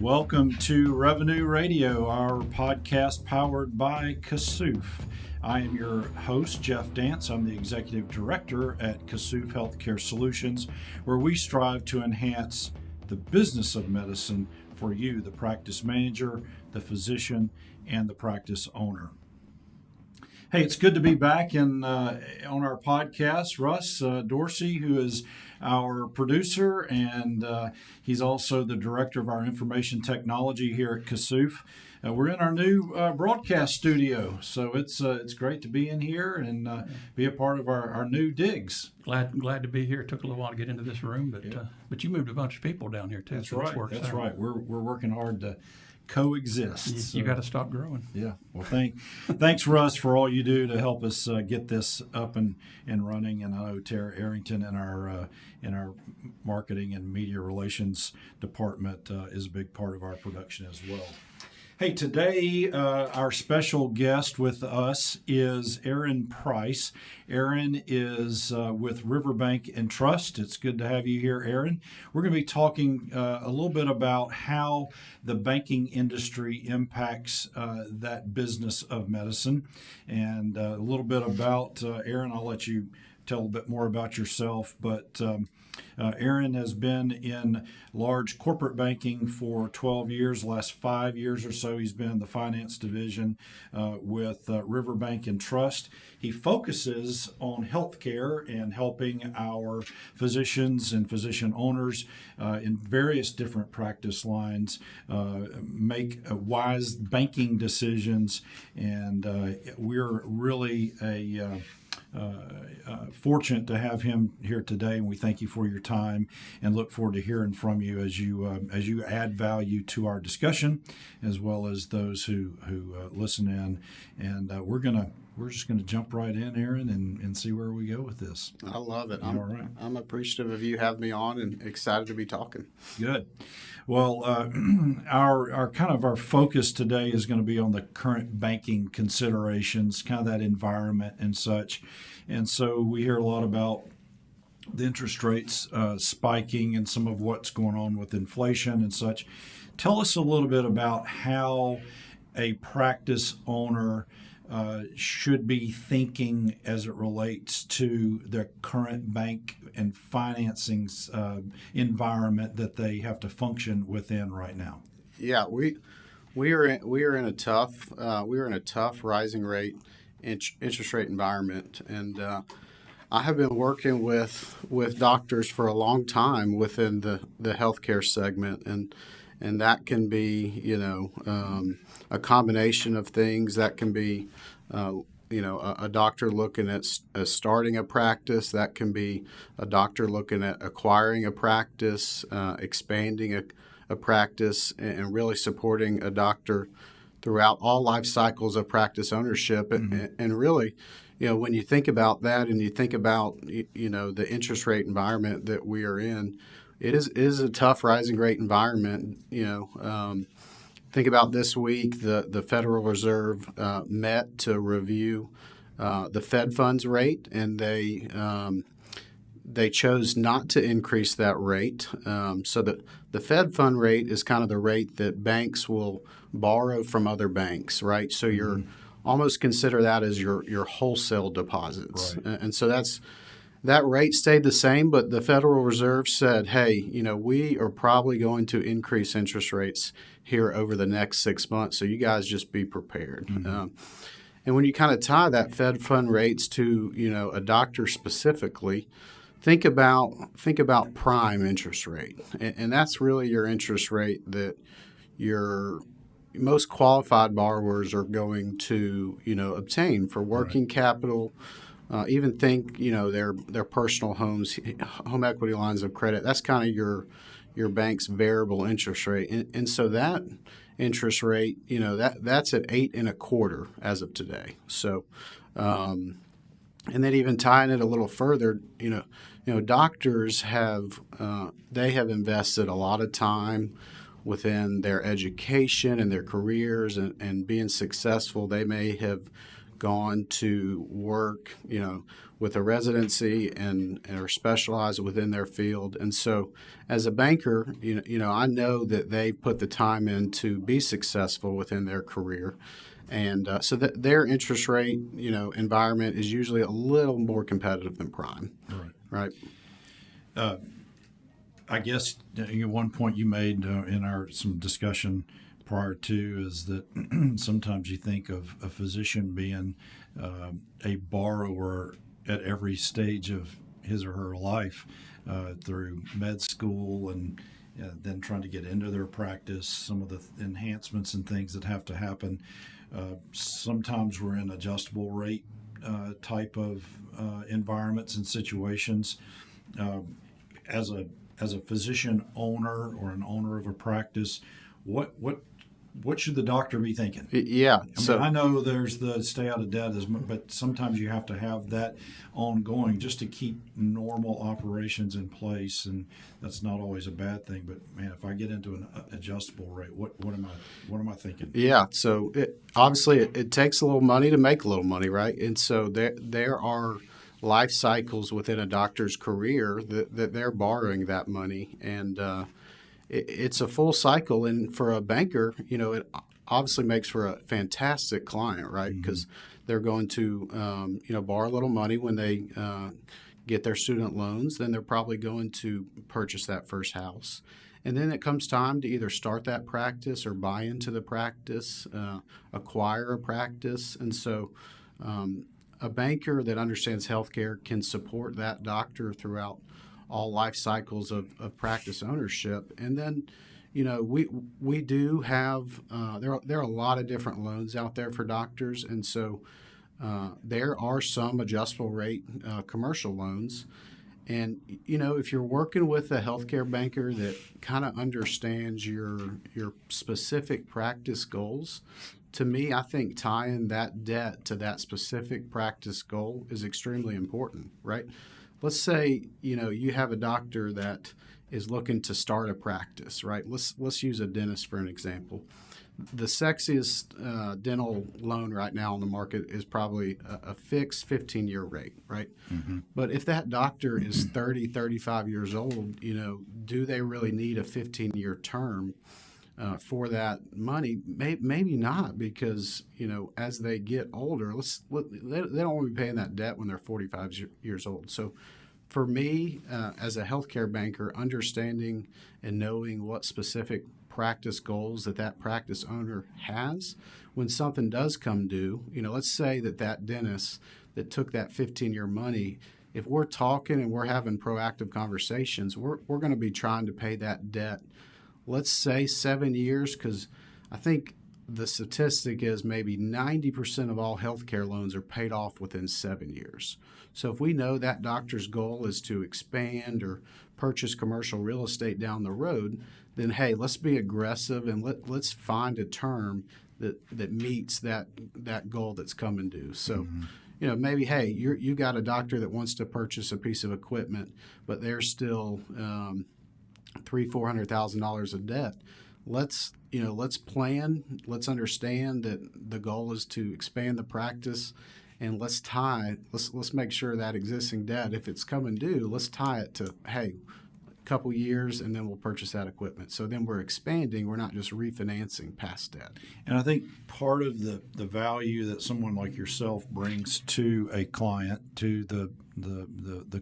Welcome to Revenue Radio, our podcast powered by Kassouf. I am your host, Jeff Dance. I'm the Executive Director at Kassouf Healthcare Solutions, where we strive to enhance the business of medicine for you, the practice manager, the physician, and the practice owner. Hey, it's good to be back on our podcast. Russ Dorsey, who is our producer, and he's also the director of our information technology here at Kassouf. We're in our new broadcast studio, so it's great to be in here and be a part of our new digs. Glad to be here. It took a little while to get into this room, but you moved a bunch of people down here too. That's right. That's right. We're working hard to coexist. You got to stop growing. Yeah. Well, thanks, Russ, for all you do to help us get this up and running. And I know Tara Arrington in our marketing and media relations department is a big part of our production as well. Hey, today our special guest with us is Erin Price. Erin is with Riverbank and Trust. It's good to have you here, Erin. We're going to be talking a little bit about how the banking industry impacts that business of medicine, and a little bit about Erin. I'll let you tell a bit more about yourself, but Erin has been in large corporate banking for 12 years. The last 5 years or so, he's been in the finance division with Riverbank and Trust. He focuses on healthcare and helping our physicians and physician owners in various different practice lines make wise banking decisions. And we're really fortunate to have him here today, and we thank you for your time and look forward to hearing from you as you add value to our discussion, as well as those who listen in. And we're just gonna jump right in, Erin, and see where we go with this. I love it. All right. I'm appreciative of you having me on and excited to be talking. Good. Well, our focus today is going to be on the current banking considerations, kind of that environment and such. And so we hear a lot about the interest rates spiking and some of what's going on with inflation and such. Tell us a little bit about how a practice owner should be thinking as it relates to their current bank and financing environment that they have to function within right now. Yeah, we are in a tough rising rate interest rate environment, and I have been working with doctors for a long time within the healthcare segment, and that can be a combination of things. That can be a doctor looking at starting a practice. That can be a doctor looking at acquiring a practice, expanding a practice, and really supporting a doctor throughout all life cycles of practice ownership. Mm-hmm. And really, when you think about that and you think about, the interest rate environment that we are in, it is a tough rising rate environment. Think about this week, the Federal Reserve met to review the Fed funds rate, and they chose not to increase that rate. So the Fed fund rate is kind of the rate that banks will borrow from other banks, right? So you're almost consider that as your wholesale deposits. Right. And so that rate stayed the same, but the Federal Reserve said, hey, we are probably going to increase interest rates here over the next 6 months, so you guys just be prepared. Mm-hmm. And when you kind of tie that Fed fund rates to, a doctor specifically, think about prime interest rate. And that's really your interest rate that your most qualified borrowers are going to, obtain for working capital. Even think, their personal homes, home equity lines of credit. That's kind of your bank's variable interest rate, and so that interest rate, that's at 8.25% as of today. So, and then even tying it a little further, doctors have invested a lot of time within their education and their careers and being successful. They may have gone to work, with a residency and are specialized within their field. And so as a banker, I know that they put the time in to be successful within their career. And so that their interest rate, environment is usually a little more competitive than prime. Right. I guess one point you made in some discussion prior to is that sometimes you think of a physician being a borrower at every stage of his or her life through med school and then trying to get into their practice, some of the enhancements and things that have to happen. Sometimes we're in adjustable rate type of environments and situations. As a physician owner or an owner of a practice, what should the doctor be thinking? Yeah. I know there's the stay out of debt, but sometimes you have to have that ongoing just to keep normal operations in place, and that's not always a bad thing. But man, if I get into an adjustable rate, what am I thinking? Yeah. So obviously it takes a little money to make a little money, right? And so there are life cycles within a doctor's career that they're borrowing that money, and it's a full cycle. And for a banker, it obviously makes for a fantastic client, right? Because they're going to borrow a little money when they get their student loans. Then they're probably going to purchase that first house. And then it comes time to either start that practice or buy into the practice, acquire a practice. And so a banker that understands healthcare can support that doctor throughout all life cycles of practice ownership. And then, we do have, there are a lot of different loans out there for doctors. And so there are some adjustable rate commercial loans. And, if you're working with a healthcare banker that kind of understands your specific practice goals, to me, I think tying that debt to that specific practice goal is extremely important, right? Let's say, you have a doctor that is looking to start a practice, right? Let's use a dentist for an example. The sexiest dental loan right now on the market is probably a fixed 15-year rate, right? Mm-hmm. But if that doctor is 30, 35 years old, do they really need a 15-year term for that money? Maybe not, because, as they they don't want to be paying that debt when they're 45 years old. So for me, as a healthcare banker, understanding and knowing what specific practice goals that practice owner has, when something does come due, let's say that dentist that took that 15-year money, if we're talking and we're having proactive conversations, we're going to be trying to pay that debt, let's say 7 years, because I think the statistic is maybe 90% of all healthcare loans are paid off within 7 years. So if we know that doctor's goal is to expand or purchase commercial real estate down the road, then hey, let's be aggressive and let's find a term that meets that goal that's coming due. So, maybe hey, you got a doctor that wants to purchase a piece of equipment, but they're still $300,000-$400,000 of debt. Let's plan. Let's understand that the goal is to expand the practice, and let's make sure that existing debt, if it's coming due, let's tie it to a couple years, and then we'll purchase that equipment. So then we're expanding. We're not just refinancing past debt. And I think part of the value that someone like yourself brings to a client, to the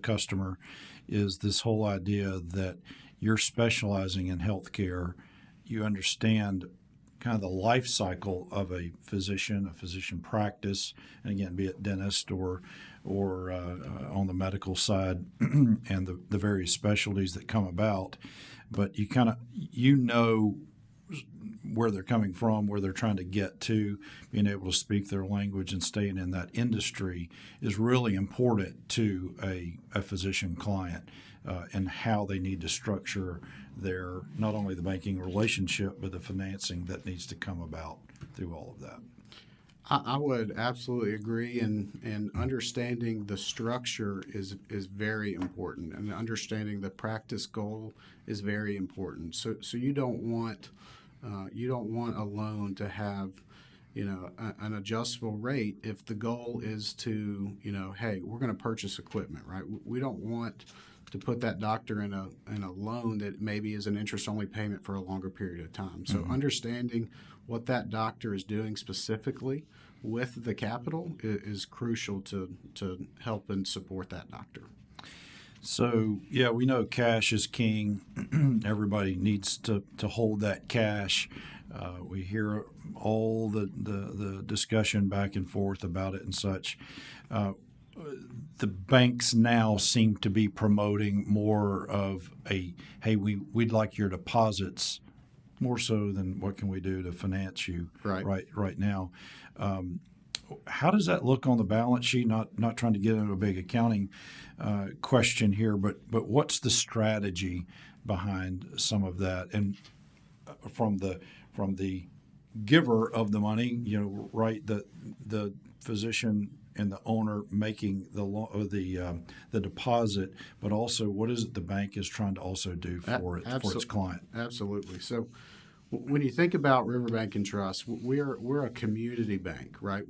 customer, is this whole idea that you're specializing in healthcare. You understand kind of the life cycle of a physician practice, and again, be it dentist or on the medical side and the various specialties that come about. But you kind of, where they're coming from, where they're trying to get to, being able to speak their language and staying in that industry is really important to a physician client, and how they need to structure their, not only the banking relationship, but the financing that needs to come about through all of that. I would absolutely agree, and understanding the structure is very important, and understanding the practice goal is very important. So you don't want a loan to have an adjustable rate if the goal is to, hey, we're going to purchase equipment, right? We don't want to put that doctor in a loan that maybe is an interest-only payment for a longer period of time. So understanding what that doctor is doing specifically with the capital is crucial to help and support that doctor. So, yeah, we know cash is king. Everybody needs to hold that cash. We hear all the discussion back and forth about it and such. The banks now seem to be promoting more of hey, we'd like your deposits more so than what can we do to finance you right now. How does that look on the balance sheet? Not trying to get into a big accounting question here, but what's the strategy behind some of that? And from the giver of the money, right? The physician and the owner making the deposit, but also what is it the bank is trying to also do for its client? Absolutely. So when you think about Riverbank and Trust, we're a community bank, right?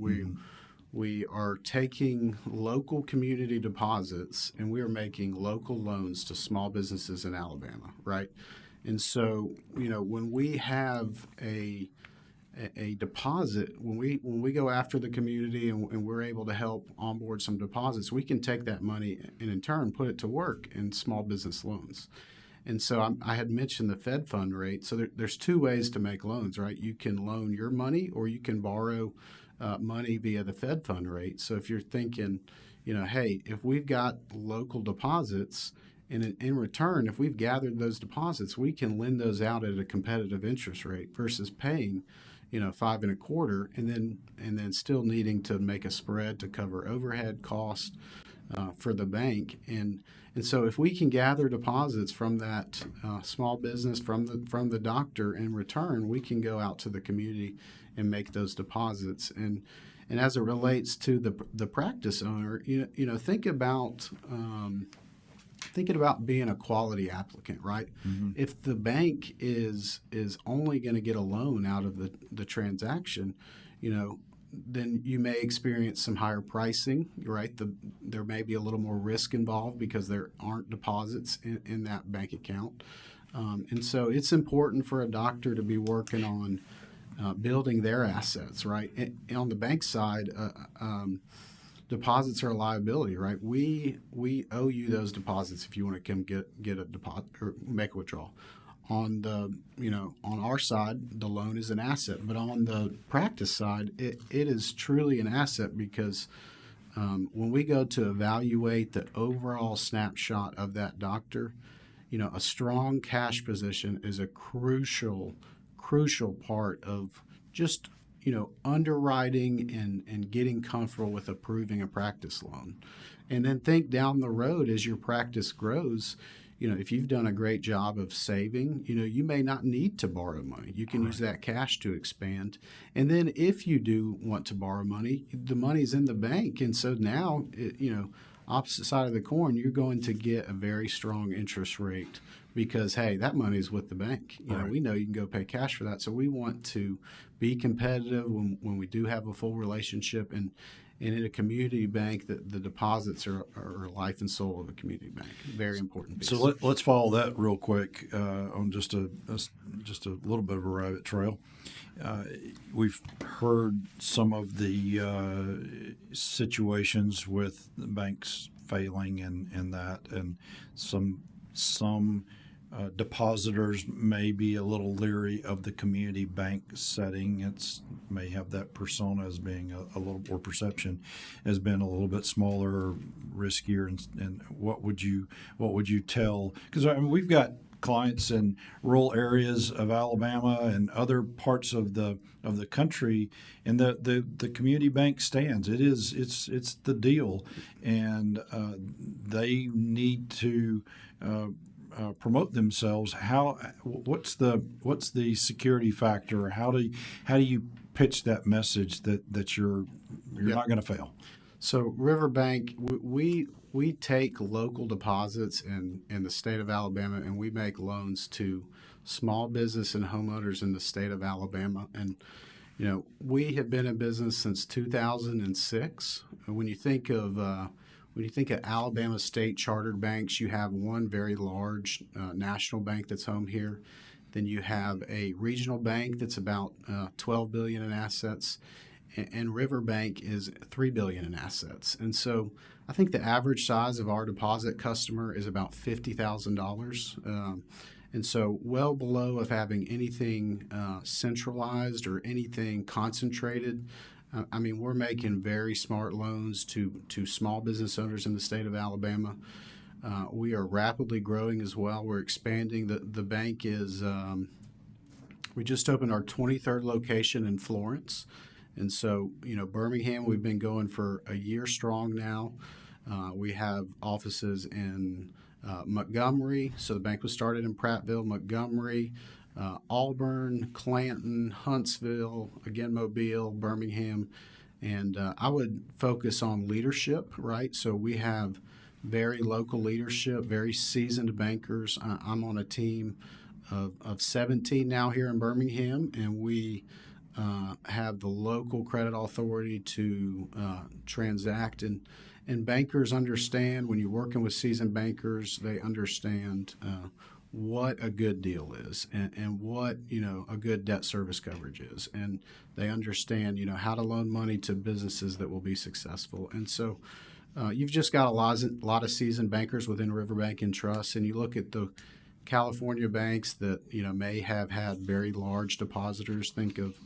We are taking local community deposits and we are making local loans to small businesses in Alabama, right? And so, when we have a deposit, when we go after the community and we're able to help onboard some deposits, we can take that money and in turn put it to work in small business loans. And so I had mentioned the Fed fund rate. So there's two ways to make loans, right? You can loan your money or you can borrow money via the Fed fund rate. So if you're thinking, hey, if we've got local deposits and in return, if we've gathered those deposits, we can lend those out at a competitive interest rate versus paying 5.25 and then still needing to make a spread to cover overhead cost for the bank. And so if we can gather deposits from that small business, from the doctor in return, we can go out to the community and make those deposits. And as it relates to the practice owner, think about thinking about being a quality applicant, right? Mm-hmm. If the bank is only going to get a loan out of the transaction, then you may experience some higher pricing, right? There may be a little more risk involved because there aren't deposits in that bank account. And so it's important for a doctor to be working on building their assets, right? And on the bank side, deposits are a liability, right? We owe you those deposits if you want to come get a deposit or make a withdrawal. On our side, the loan is an asset, but on the practice side, it is truly an asset because when we go to evaluate the overall snapshot of that doctor, a strong cash position is a crucial part of just underwriting and getting comfortable with approving a practice loan. And then think down the road as your practice grows. If you've done a great job of saving, you may not need to borrow money. You can use that cash to expand. And then if you do want to borrow money, the money's in the bank. And so now, opposite side of the coin, you're going to get a very strong interest rate because, hey, that money's with the bank. We know you can go pay cash for that. So we want to be competitive when we do have a full relationship. And in a community bank, the deposits are life and soul of a community bank. Very important piece. So let's follow that real quick on just a little bit of a rabbit trail. We've heard some of the situations with the banks failing and that, and some depositors may be a little leery of the community bank setting. It may have that persona as being a little, or perception as being a little bit smaller, riskier. And what would you tell? Because we've got clients in rural areas of Alabama and other parts of the country, and the community bank stands. It's the deal, and they need to promote themselves. What's the security factor? How do you pitch that message that you're not going to fail? So Riverbank, we take local deposits in the state of Alabama, and we make loans to small business and homeowners in the state of Alabama. we have been in business since 2006. When you think of Alabama state chartered banks, you have one very large national bank that's home here. Then you have a regional bank that's about $12 billion in assets, and Riverbank is $3 billion in assets. And so I think the average size of our deposit customer is about $50,000. And so well below of having anything centralized or anything concentrated. We're making very smart loans to small business owners in the state of Alabama. We are rapidly growing as well. We're expanding. The bank is, we just opened our 23rd location in Florence. And so, Birmingham, we've been going for a year strong now. We have offices in Montgomery. So the bank was started in Prattville, Montgomery, Auburn, Clanton, Huntsville, again, Mobile, Birmingham. And I would focus on leadership, right? So we have very local leadership, very seasoned bankers. I'm on a team of 17 now here in Birmingham, and we have the local credit authority to transact. And bankers understand, when you're working with seasoned bankers, they understand what a good deal is and what a good debt service coverage is, and they understand how to loan money to businesses that will be successful. And so you've just got a lot of seasoned bankers within Riverbank and Trust, and you look at the California banks that may have had very large depositors. Think of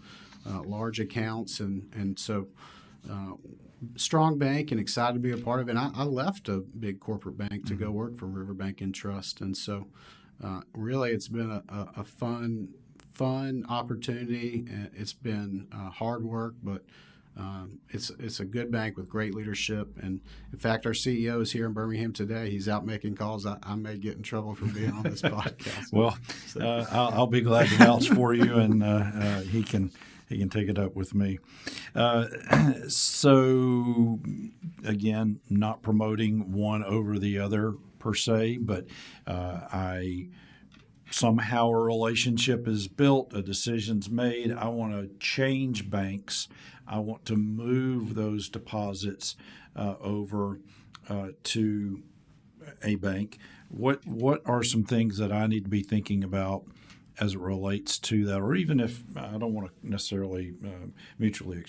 large accounts, and so strong bank and excited to be a part of it. And I left a big corporate bank to go work for Riverbank and Trust, and so really it's been a fun opportunity. It's been hard work, but it's a good bank with great leadership. And in fact, our CEO is here in Birmingham today. He's out making calls. I may get in trouble for being on this podcast. Well, I'll be glad to vouch for you, and he can take it up with me. So again, not promoting one over the other per se, but somehow a relationship is built, a decision's made. I want to change banks. I want to move those deposits over to a bank. What are some things that I need to be thinking about as it relates to that? Or even if I don't want to necessarily mutually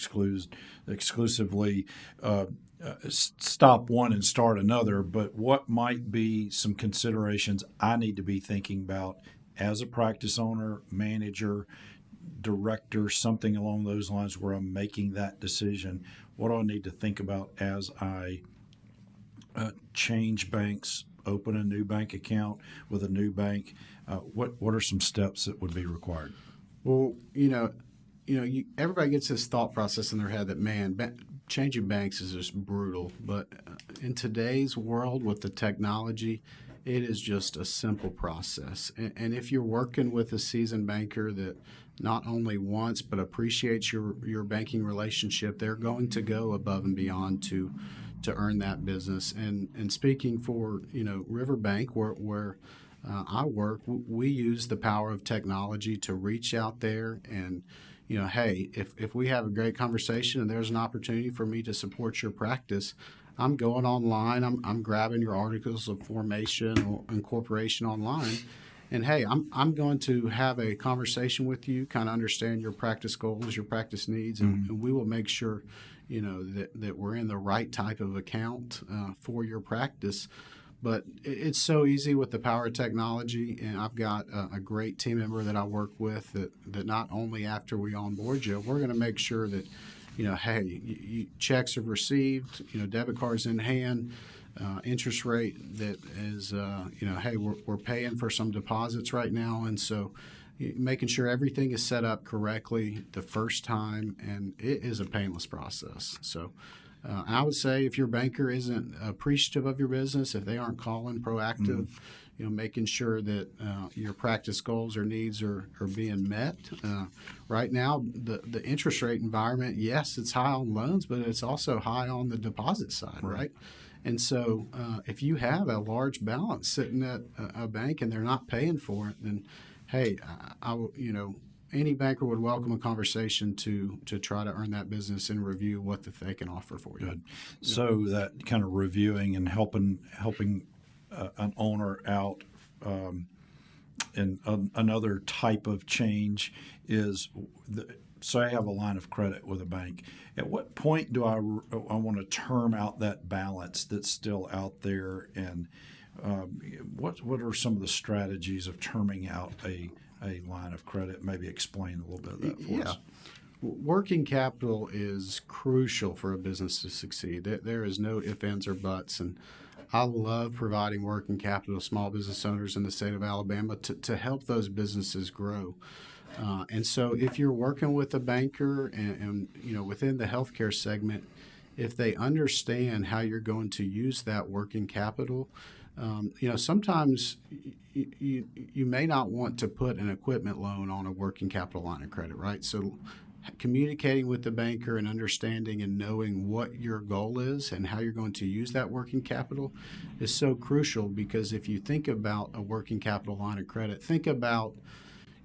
exclusively stop one and start another, but what might be some considerations I need to be thinking about as a practice owner, manager, director, something along those lines where I'm making that decision? What do I need to think about as I change banks, open a new bank account with a new bank? What are some steps that would be required? Well, everybody gets this thought process in their head that, changing banks is just brutal. But in today's world with the technology, it is just a simple process. And if you're working with a seasoned banker that not only wants but appreciates your banking relationship, they're going to go above and beyond to earn that business. And speaking for Riverbank, where I work, we use the power of technology to reach out there and hey, if we have a great conversation and there's an opportunity for me to support your practice, I'm going online. I'm grabbing your articles of formation or incorporation online, and hey, I'm going to have a conversation with you, kind of understand your practice goals, your practice needs, and we will make sure that we're in the right type of account for your practice. But it's so easy with the power of technology, and I've got a great team member that I work with that not only after we onboard you, we're going to make sure that hey, checks are received, debit cards in hand, interest rate that is, hey, we're paying for some deposits right now. And so making sure everything is set up correctly the first time, and it is a painless process. So I would say if your banker isn't appreciative of your business, if they aren't calling proactive, making sure that your practice goals or needs are being met. Right now, the interest rate environment, yes, it's high on loans, but it's also high on the deposit side, right? And so if you have a large balance sitting at a bank and they're not paying for it, then hey, any banker would welcome a conversation to try to earn that business and review what that they can offer for you. Good. So that kind of reviewing and helping an owner out. And another type of change is, say I have a line of credit with a bank. At what point do I want to term out that balance that's still out there? And what are some of the strategies of terming out a line of credit? Maybe explain a little bit of that for us. Working capital is crucial for a business to succeed. There is no ifs, ands, or buts. And I love providing working capital to small business owners in the state of Alabama to help those businesses grow. And so if you're working with a banker and within the healthcare segment, if they understand how you're going to use that working capital, sometimes you may not want to put an equipment loan on a working capital line of credit, right? So communicating with the banker and understanding and knowing what your goal is and how you're going to use that working capital is so crucial, because if you think about a working capital line of credit, think about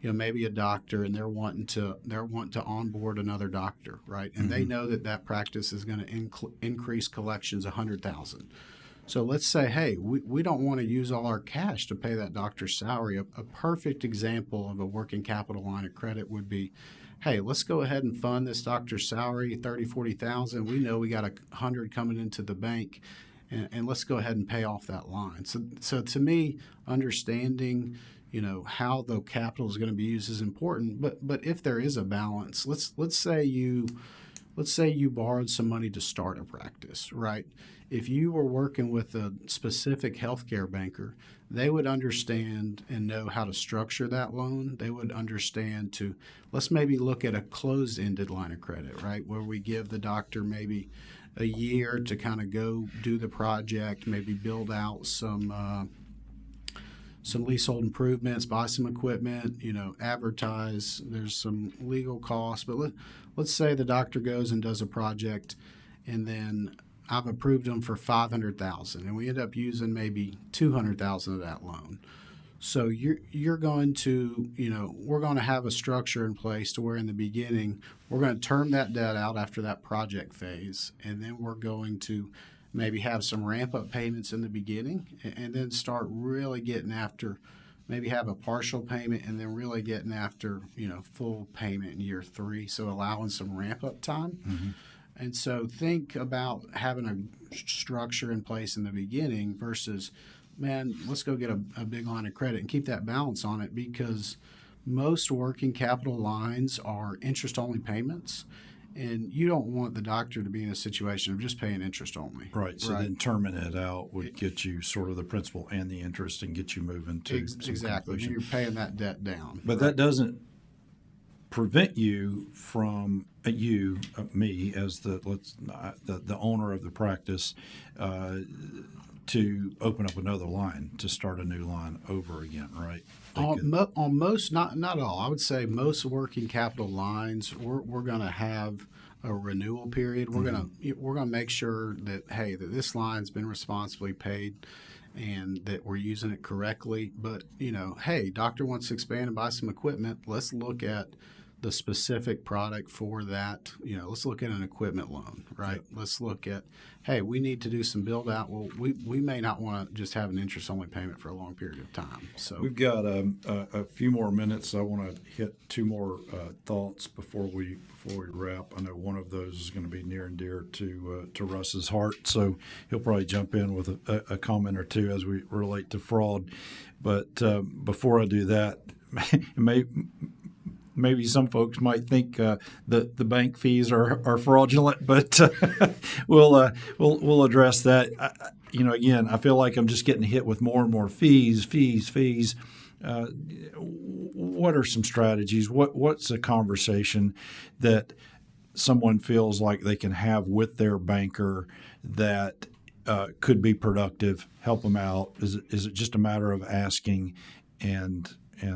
maybe a doctor and they're wanting to onboard another doctor, right? And they know that practice is going to increase collections $100,000. So let's say, hey, we don't want to use all our cash to pay that doctor's salary. A perfect example of a working capital line of credit would be, hey, let's go ahead and fund this doctor's salary, $30,000-$40,000. We know we got $100 coming into the bank, and let's go ahead and pay off that line. So to me, understanding how the capital is going to be used is important. But if there is a balance, let's say you borrowed some money to start a practice, right? If you were working with a specific healthcare banker, they would understand and know how to structure that loan. They would understand let's maybe look at a closed-ended line of credit, right, where we give the doctor maybe a year to kind of go do the project, maybe build out some leasehold improvements, buy some equipment, advertise. There's some legal costs, but let's say the doctor goes and does a project, and then I've approved them for $500,000, and we end up using maybe $200,000 of that loan. So you're going to, we're going to have a structure in place to where in the beginning we're going to term that debt out after that project phase, and then we're going to maybe have some ramp-up payments in the beginning, and then start really getting after, maybe have a partial payment, and then really getting after, full payment in year 3, so allowing some ramp-up time. Mm-hmm. And so think about having a structure in place in the beginning versus, man, let's go get a big line of credit and keep that balance on it, because most working capital lines are interest-only payments. And you don't want the doctor to be in a situation of just paying interest only. Right. So then terming it out would get you sort of the principal and the interest and get you moving to exactly. Conclusion. You're paying that debt down. But that doesn't prevent you from me as the owner of the practice to open up another line, to start a new line over again, right? On most, not all. I would say most working capital lines, we're going to have a renewal period. We're gonna make sure that that this line's been responsibly paid and that we're using it correctly. But doctor wants to expand and buy some equipment. Let's look at the specific product for that. Let's look at an equipment loan, right? Yep. Let's look at, we need to do some build out. Well, we may not want to just have an interest only payment for a long period of time. So we've got a few more minutes. I want to hit two more thoughts before we wrap. I know one of those is going to be near and dear to Russ's heart, so he'll probably jump in with a comment or two as we relate to fraud. But before I do that, maybe some folks might think that the bank fees are fraudulent, but we'll address that. Again, I feel like I'm just getting hit with more and more fees. What are some strategies? What's a conversation that someone feels like they can have with their banker that could be productive, help them out? Is it just a matter of asking? And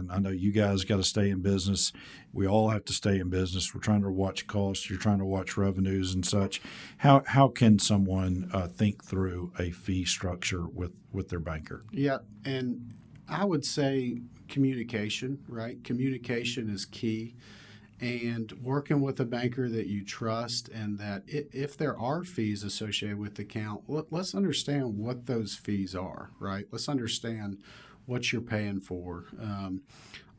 I know you guys got to stay in business. We all have to stay in business. We're trying to watch costs. You're trying to watch revenues and such. How can someone think through a fee structure with their banker? Yeah, and I would say communication, right? Communication is key. And working with a banker that you trust, and that if there are fees associated with the account, let's understand what those fees are, right? Let's understand what you're paying for.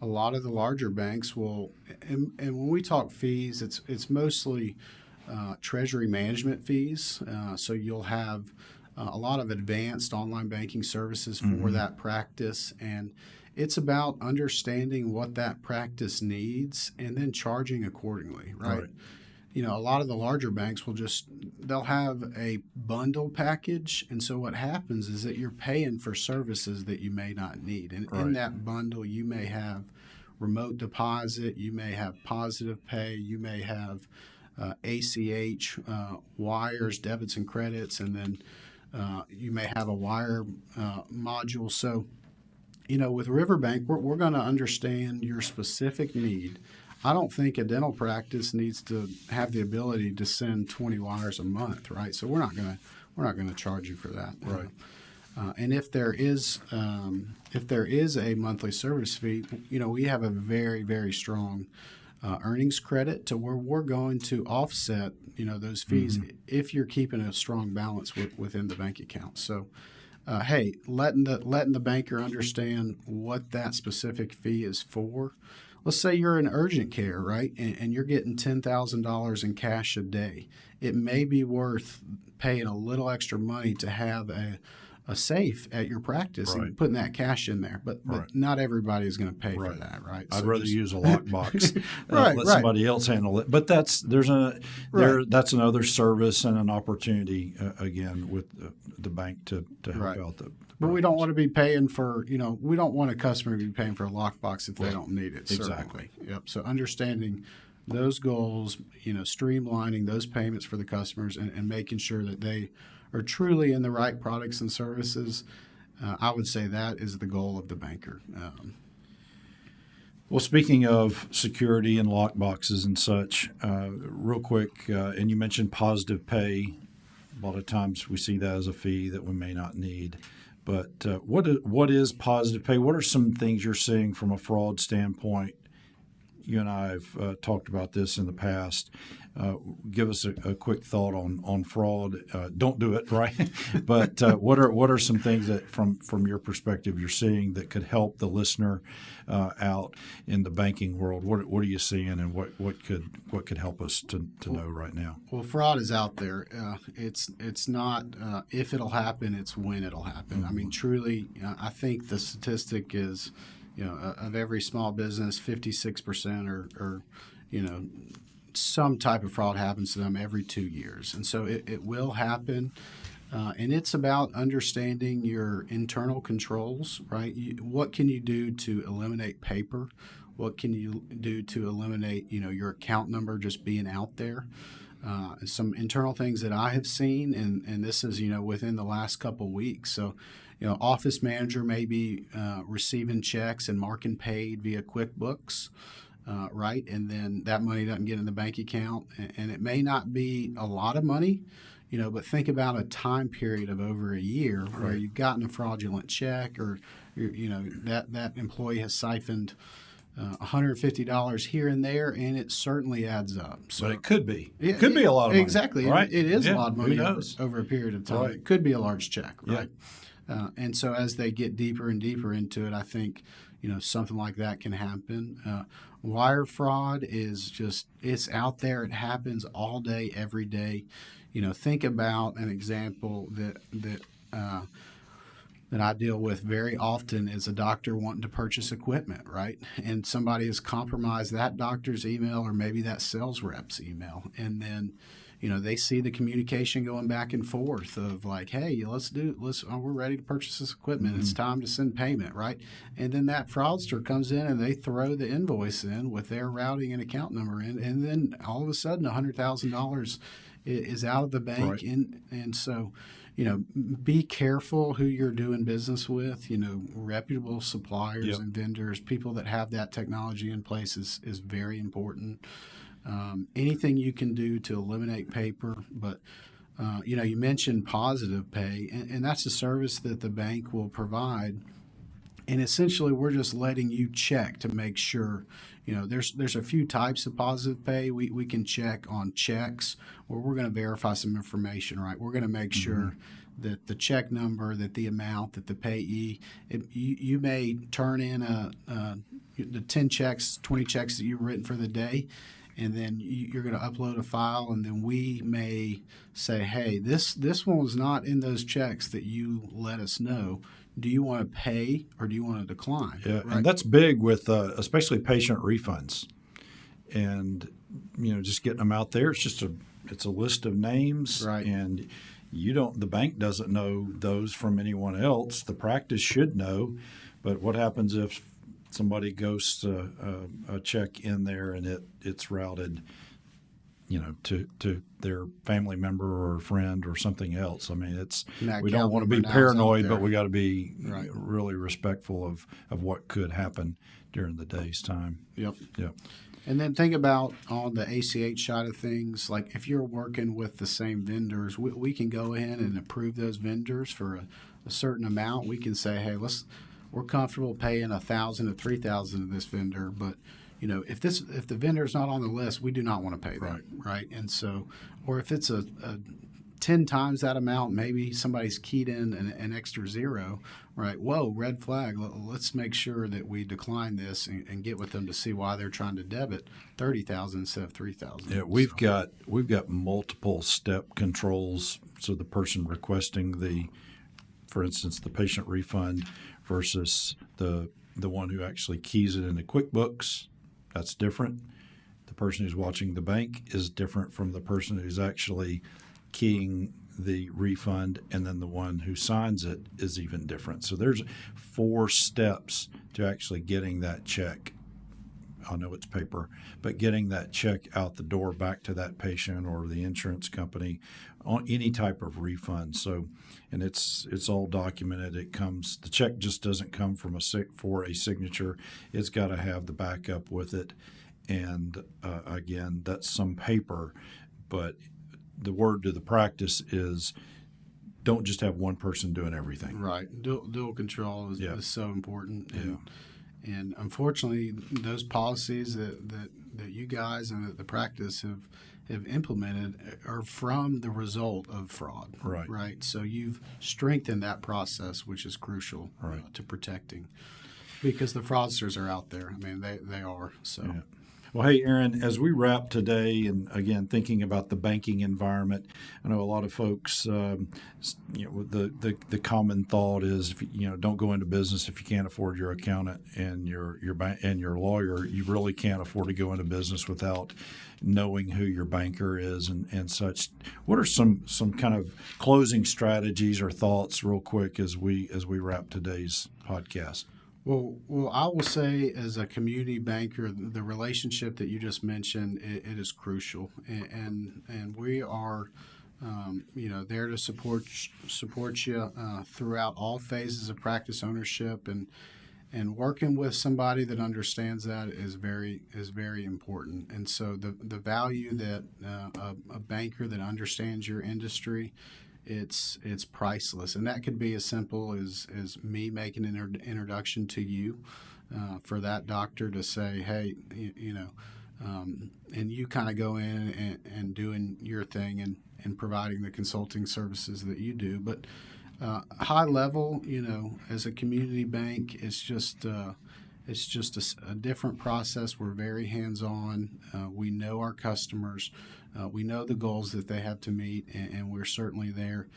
A lot of the larger banks will, and when we talk fees, it's mostly treasury management fees. So you'll have a lot of advanced online banking services for that practice, and it's about understanding what that practice needs and then charging accordingly, right? A lot of the larger banks they'll have a bundle package, and so what happens is that you're paying for services that you may not need, and in that bundle you may have remote deposit, you may have positive pay, you may have ACH, wires, debits and credits, and then you may have a wire module. So, with Riverbank, we're going to understand your specific need. I don't think a dental practice needs to have the ability to send 20 wires a month, right? So we're not going to charge you for that, Right. And if there is a monthly service fee, we have a very, very strong earnings credit to where we're going to offset those fees if you're keeping a strong balance within the bank account. So. Hey, letting the banker understand what that specific fee is for. Let's say you're in urgent care, right, and you're getting $10,000 in cash a day. It may be worth paying a little extra money to have a safe at your practice and putting that cash in there. But not everybody is going to pay for that, right? I'd rather use a lockbox. Let somebody else handle it. But that's another service and an opportunity again with the bank to help out the. But we don't want to be paying for, we don't want a customer to be paying for a lockbox if they don't need it. Exactly. Certainly. Yep. So understanding those goals, streamlining those payments for the customers and making sure that they are truly in the right products and services, I would say that is the goal of the banker. Well, speaking of security and lockboxes and such, real quick, and you mentioned positive pay. A lot of times we see that as a fee that we may not need. But what is positive pay? What are some things you're seeing from a fraud standpoint? You and I have talked about this in the past. Give us a quick thought on fraud. Don't do it, right? But what are some things that, from your perspective, you're seeing that could help the listener out in the banking world? What are you seeing, and what could help us to know right now? Well, fraud is out there. It's not if it'll happen; it's when it'll happen. I mean, truly, I think the statistic is, of every small business, 56% or some type of fraud happens to them every 2 years. And so it will happen. And it's about understanding your internal controls, right? What can you do to eliminate paper? What can you do to eliminate, your account number just being out there? Some internal things that I have seen, and this is, within the last couple weeks. So, office manager may be receiving checks and marking paid via QuickBooks. Right? And then that money doesn't get in the bank account. And it may not be a lot of money, but think about a time period of over a year where you've gotten a fraudulent check, or, that employee has siphoned $150 here and there, and it certainly adds up. So, but it could be. It could be a lot of money. Exactly. Right? It is a lot of money over a period of time. Right. It could be a large check, right? Yeah. And so as they get deeper and deeper into it, I think, something like that can happen. Wire fraud is it's out there. It happens all day, every day. Think about an example that I deal with very often is a doctor wanting to purchase equipment, right? And somebody has compromised that doctor's email or maybe that sales rep's email. And then, they see the communication going back and forth of like, hey, we're ready to purchase this equipment. Mm-hmm. It's time to send payment, right? And then that fraudster comes in and they throw the invoice in with their routing and account number in. And then all of a sudden $100,000 is out of the bank. Right. And so, be careful who you're doing business with. Reputable suppliers and vendors, people that have that technology in place is very important. Anything you can do to eliminate paper, but you mentioned positive pay, and that's a service that the bank will provide And essentially, we're just letting you check to make sure, there's a few types of positive pay. We can check on checks where we're going to verify some information, right? We're going to make sure that the check number, that the amount, that the payee, you may turn in the 10 checks, 20 checks that you've written for the day, and then you're going to upload a file, and then we may say, hey, this one was not in those checks that you let us know. Do you want to pay or do you want to decline? Yeah, right? and that's big with especially patient refunds, and just getting them out there. It's a list of names, Right. And the bank doesn't know those from anyone else. The practice should know, but what happens if somebody ghosts a check in there and it's routed, to their family member or friend or something else? I mean, we don't want to be paranoid, but we got to be really respectful of what could happen during the day's time. Yep. Yep. And then think about on the ACH side of things, like if you're working with the same vendors, we can go in and approve those vendors for a certain amount. We can say, hey, we're comfortable paying $1,000 to $3,000 to this vendor, but if the vendor is not on the list, we do not want to pay them, right? And so, or if it's a 10 times that amount, maybe somebody's keyed in an extra zero, right? Whoa, red flag. Let's make sure that we decline this and get with them to see why they're trying to debit $30,000 instead of $3,000. Yeah, we've got multiple step controls. So the person requesting for instance, the patient refund versus the one who actually keys it into QuickBooks, that's different. The person who's watching the bank is different from the person who's actually keying the refund, and then the one who signs it is even different. So there's 4 steps to actually getting that check. I know it's paper, but getting that check out the door back to that patient or the insurance company on any type of refund. So, and it's all documented. The check just doesn't come for a signature. It's got to have the backup with it. And again, that's some paper, but the word to the practice is don't just have one person doing everything. Right. Dual control is so important. And unfortunately, those policies that you guys and that the practice have implemented are from the result of fraud. Right. Right. So you've strengthened that process, which is crucial to protecting, because the fraudsters are out there. I mean, they are. So. Yeah. Well, hey, Erin, as we wrap today, and again, thinking about the banking environment, I know a lot of folks, the common thought is, don't go into business if you can't afford your accountant and your lawyer. You really can't afford to go into business without knowing who your banker is and such. What are some kind of closing strategies or thoughts, real quick, as we wrap today's podcast? Well, I will say, as a community banker, the relationship that you just mentioned, it is crucial, and we are, there to support you throughout all phases of practice ownership, and working with somebody that understands that is very important. And so the value that a banker that understands your industry, it's priceless, and that could be as simple as me making an introduction to you for that doctor to say, hey, and you kind of go in and doing your thing and providing the consulting services that you do. But high level, as a community bank, it's just a different process. We're very hands-on. We know our customers. We know the goals that they have to meet, and we're certainly there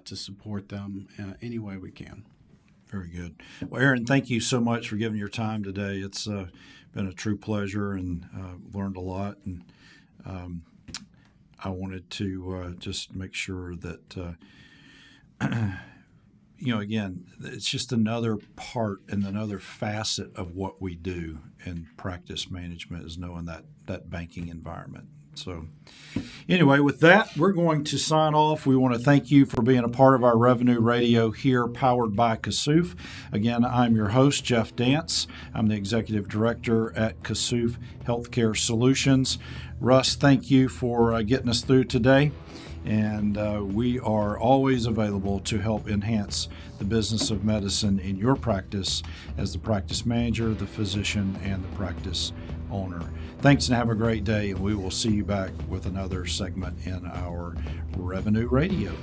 to support them any way we can. Very good. Well, Erin, thank you so much for giving your time today. It's been a true pleasure, and learned a lot. And I wanted to just make sure that, again, it's just another part and another facet of what we do in practice management is knowing that banking environment. So anyway, with that, we're going to sign off. We want to thank you for being a part of our Revenue Radio here, powered by Kassouf. Again, I'm your host, Jeff Dance. I'm the Executive Director at Kassouf Healthcare Solutions. Russ, thank you for getting us through today. and we are always available to help enhance the business of medicine in your practice as the practice manager, the physician, and the practice owner. Thanks and have a great day, and we will see you back with another segment in our Revenue Radio.